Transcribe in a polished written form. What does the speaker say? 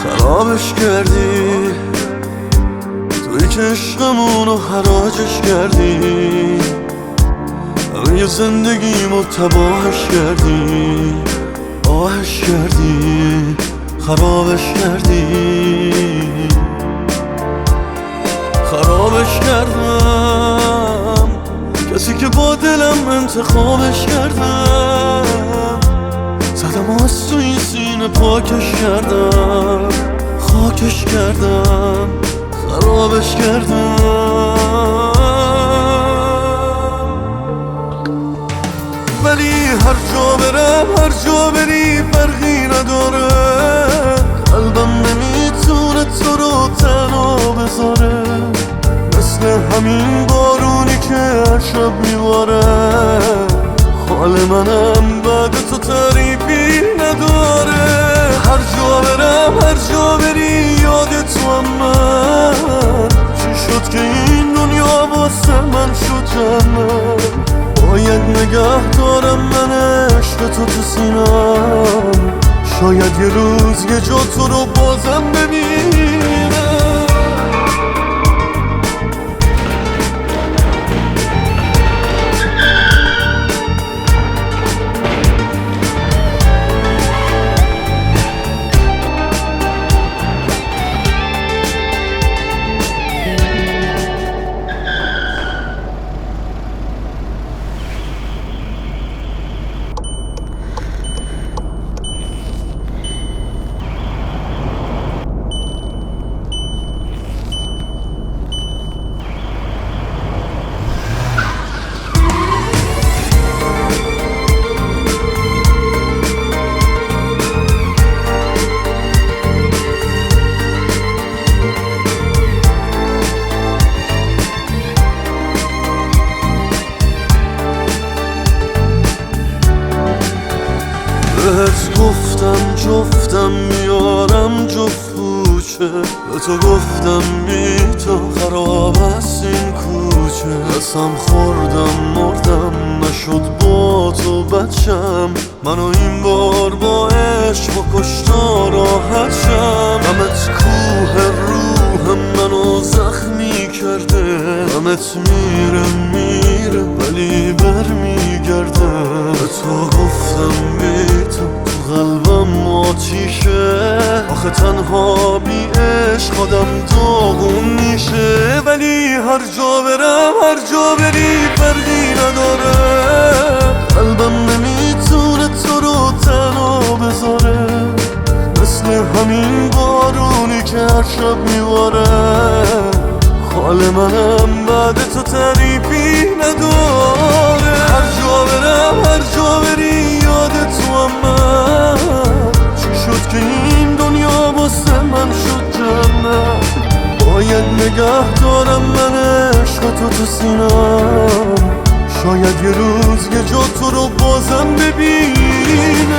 خرابش کردی توی که عشقمونو حراجش کردی، همه زندگیمو تباهش کردی، آهش کردی، خرابش کردی. خرابش کردم کسی که با دلم انتخابش کردم، زدم از تو این سینه پاکش کردم، خاکش کردم، خرابش کردم. ولی هر جا برم هر جا بری فرقی نداره، قلبم نمیتونه تو رو تنها بذاره، مثل همین بارونی که هر شب میباره. حال منم بعد تو تعریفی نداره. هر جا برم هر جا بری یاد تو هم من، چی شد که این دنیا واسه من شد جنت. باید نگه دارم من عشق تو سینم، شاید یه روز یه جا تو رو بازم ببینم. بهت گفتم جفتم میارم جفت کوچه، به تو گفتم بی تو خراب است این کوچه. قسم خوردم مردم نشد با تو بچم، منو این بار با عشق و کشتا راحت شم. غمت کوه روح منو زخمی کرده، غمت میره ولی برمیگرده. به تو گفتم بی تو قلبم آتیشه، آخه تنها بی عشق خودم داغون میشه. ولی هر جا برم هر جا بری فرقی نداره، قلبم نمیتونه تو رو تنها بذاره، مثل همین بارونی که هر شب میباره. حال منم بعد تو تعریفی نداره. هر جا برم هر جا بری یاد تو هم من، چی شد که این دنیا واسه من شد جنت. باید نگه دارم من عشق تو سینم، شاید یه روز یه جا تو رو بازم ببینم.